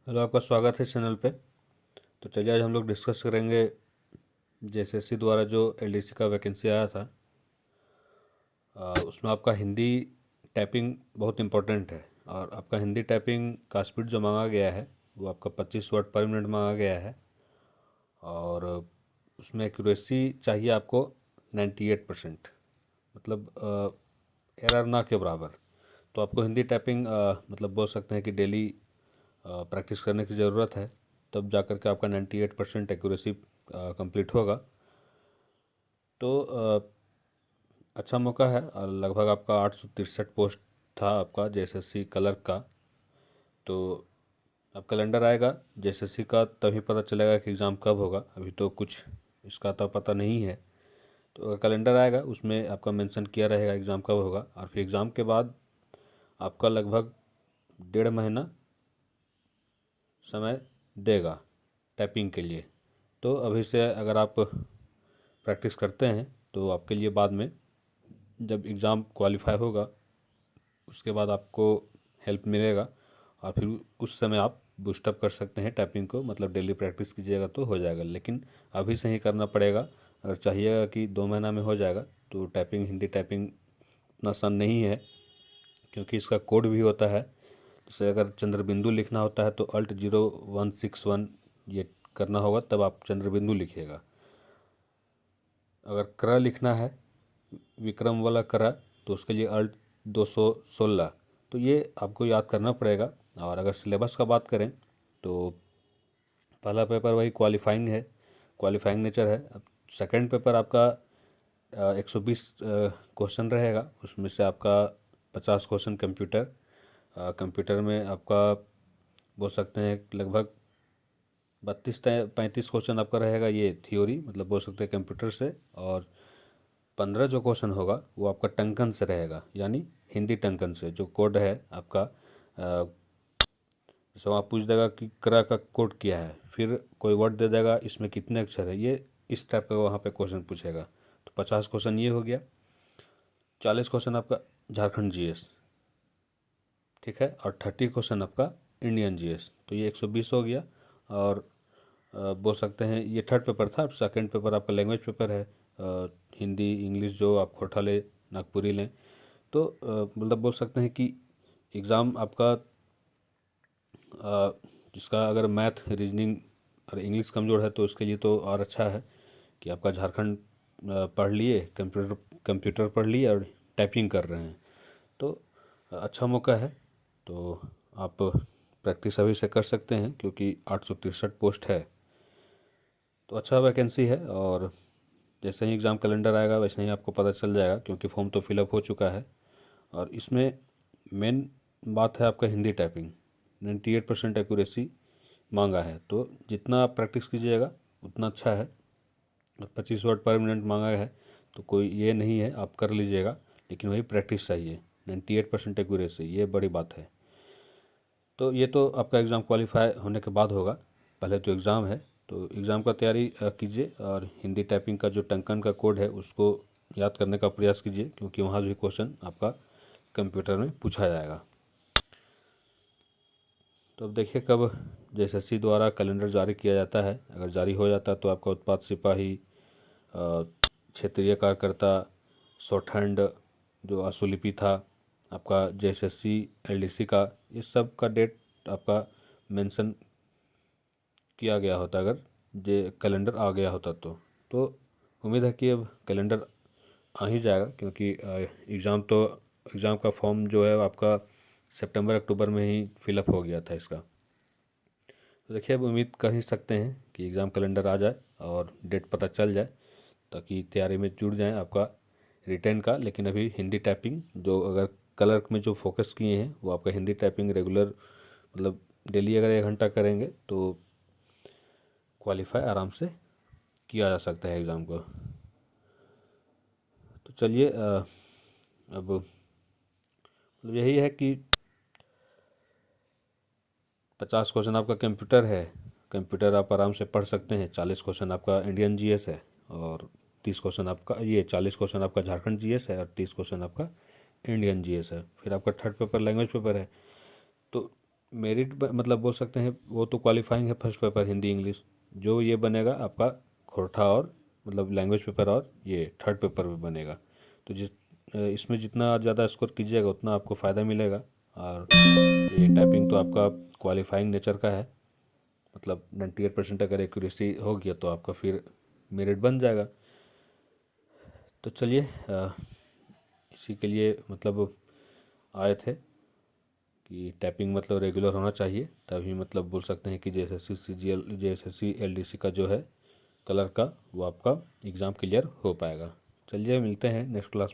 Hello, आपका स्वागत है इस चैनल पे। तो चलिए आज हम लोग डिस्कस करेंगे जेएसएससी द्वारा जो एलडीसी का वैकेंसी आया था। उसमें आपका हिंदी टाइपिंग बहुत इम्पोर्टेंट है और आपका हिंदी टाइपिंग का स्पीड जो मांगा गया है वो आपका 25 वर्ड पर मिनट मांगा गया है। और उसमें एक्यूरेसी चाहिए आपको 98%, मतलब एरर ना के बराबर। तो आपको हिंदी टाइपिंग मतलब बोल सकते हैं कि डेली प्रैक्टिस करने की ज़रूरत है, तब जा कर के आपका 98% एक्यूरेसी कंप्लीट होगा। तो अच्छा मौका है। लगभग आपका 863 पोस्ट था आपका जेएसएससी क्लर्क का। तो अब कैलेंडर आएगा जेएसएससी का, तभी पता चलेगा कि एग्ज़ाम कब होगा। अभी तो कुछ इसका तो पता नहीं है। तो अगर कैलेंडर आएगा उसमें आपका मेंशन किया रहेगा एग्ज़ाम कब होगा, और फिर एग्ज़ाम के बाद आपका लगभग 1.5 महीना समय देगा टाइपिंग के लिए। तो अभी से अगर आप प्रैक्टिस करते हैं तो आपके लिए बाद में जब एग्ज़ाम क्वालिफाई होगा उसके बाद आपको हेल्प मिलेगा, और फिर उस समय आप बूस्टअप कर सकते हैं टाइपिंग को। मतलब डेली प्रैक्टिस कीजिएगा तो हो जाएगा, लेकिन अभी से ही करना पड़ेगा। अगर चाहिएगा कि 2 महीना में हो जाएगा तो टाइपिंग, हिंदी टाइपिंग उतना आसान नहीं है, क्योंकि इसका कोड भी होता है। जैसे अगर चंद्रबिंदु लिखना होता है तो Alt 0161 ये करना होगा, तब आप चंद्रबिंदु लिखिएगा। अगर क्र लिखना है, विक्रम वाला क्र, तो उसके लिए Alt 216। तो ये आपको याद करना पड़ेगा। और अगर सिलेबस का बात करें तो पहला पेपर वही क्वालिफाइंग है, क्वालिफाइंग नेचर है। अब सेकंड पेपर आपका 120 क्वेश्चन रहेगा। उसमें से आपका 50 क्वेश्चन कंप्यूटर, कंप्यूटर में आपका बोल सकते हैं लगभग 32 35 क्वेश्चन आपका रहेगा ये थ्योरी, मतलब बोल सकते हैं कंप्यूटर से। और 15 जो क्वेश्चन होगा वो आपका टंकन से रहेगा, यानी हिंदी टंकन से जो कोड है आपका। जैसे आप पूछ देगा कि क्र का कोड क्या है, फिर कोई वर्ड दे देगा इसमें कितने अक्षर है, ये इस टाइप का वहाँ पे क्वेश्चन पूछेगा। तो 50 क्वेश्चन ये हो गया। 40 क्वेश्चन आपका झारखंड जीएस, ठीक है, और 30 क्वेश्चन आपका इंडियन जीएस। तो ये 120 हो गया। और बोल सकते हैं ये थर्ड पेपर था। सेकंड पेपर आपका लैंग्वेज पेपर है, हिंदी इंग्लिश जो आप खोटा ले नागपुरी लें। तो मतलब बोल सकते हैं कि एग्ज़ाम आपका जिसका अगर मैथ, रीजनिंग और इंग्लिश कमज़ोर है तो उसके लिए तो और अच्छा है कि आपका झारखंड पढ़ लिए, कंप्यूटर कंप्यूटर पढ़ लिए और टाइपिंग कर रहे हैं। तो अच्छा मौका है। तो आप प्रैक्टिस अभी से कर सकते हैं, क्योंकि 863 पोस्ट है। तो अच्छा वैकेंसी है। और जैसे ही एग्ज़ाम कैलेंडर आएगा वैसे ही आपको पता चल जाएगा, क्योंकि फॉर्म तो फिलअप हो चुका है। और इसमें मेन बात है आपका हिंदी टाइपिंग। 98% एक्यूरेसी मांगा है, तो जितना आप प्रैक्टिस कीजिएगा उतना अच्छा है। 25 वर्ड पर मिनट मांगा है, तो कोई ये नहीं है, आप कर लीजिएगा, लेकिन वही प्रैक्टिस चाहिए। 98% एक्यूरेसी, ये बड़ी बात है। तो ये तो आपका एग्ज़ाम क्वालिफाई होने के बाद होगा, पहले तो एग्ज़ाम है। तो एग्ज़ाम का तैयारी कीजिए, और हिंदी टाइपिंग का जो टंकन का कोड है उसको याद करने का प्रयास कीजिए, क्योंकि वहाँ भी क्वेश्चन आपका कंप्यूटर में पूछा जाएगा। तो अब देखिए कब जेएसएससी द्वारा कैलेंडर जारी किया जाता है। अगर जारी हो जाता है तो आपका उत्पाद सिपाही, क्षेत्रीय कार्यकर्ता, शॉर्ट हैंड जो आशुलिपि था, आपका जेएसएससी एलडीसी का, ये सब का डेट आपका मेंशन किया गया होता अगर जे कैलेंडर आ गया होता तो उम्मीद है कि अब कैलेंडर आ ही जाएगा, क्योंकि एग्ज़ाम का फॉर्म जो है आपका सितंबर अक्टूबर में ही फिलअप हो गया था इसका। तो देखिए अब उम्मीद कर ही सकते हैं कि एग्ज़ाम कैलेंडर आ जाए और डेट पता चल जाए, ताकि तैयारी में जुड़ जाएं आपका रिटेन का। लेकिन अभी हिंदी टाइपिंग जो अगर क्लर्क में जो फोकस किए हैं वो आपका हिंदी टाइपिंग रेगुलर, मतलब डेली अगर 1 घंटा करेंगे तो क्वालिफाई आराम से किया जा सकता है एग्ज़ाम को। तो चलिए अब मतलब यही है कि 50 क्वेश्चन आपका कंप्यूटर है, कंप्यूटर आप आराम से पढ़ सकते हैं। 40 क्वेश्चन आपका इंडियन जीएस है, और 30 क्वेश्चन आपका, ये 40 क्वेश्चन आपका झारखंड जीएस है, और 30 क्वेश्चन आपका इंडियन जीएस है। फिर आपका थर्ड पेपर लैंग्वेज पेपर है। तो मेरिट मतलब बोल सकते हैं वो तो क्वालिफाइंग है फर्स्ट पेपर हिंदी इंग्लिश, जो ये बनेगा आपका खोरठा और मतलब लैंग्वेज पेपर और ये थर्ड पेपर भी बनेगा। तो इसमें जितना ज़्यादा स्कोर कीजिएगा उतना आपको फ़ायदा मिलेगा। और ये टाइपिंग तो आपका क्वालिफाइंग नेचर का है, मतलब 98% अगर एक्यूरेसी हो गया तो आपका फिर मेरिट बन जाएगा। तो चलिए इसी के लिए मतलब आए थे कि टाइपिंग मतलब रेगुलर होना चाहिए, तभी मतलब बोल सकते हैं कि JSSC CGL JSSC LDC का जो है कलर का वो आपका एग्ज़ाम क्लियर हो पाएगा। चलिए मिलते हैं नेक्स्ट क्लास में।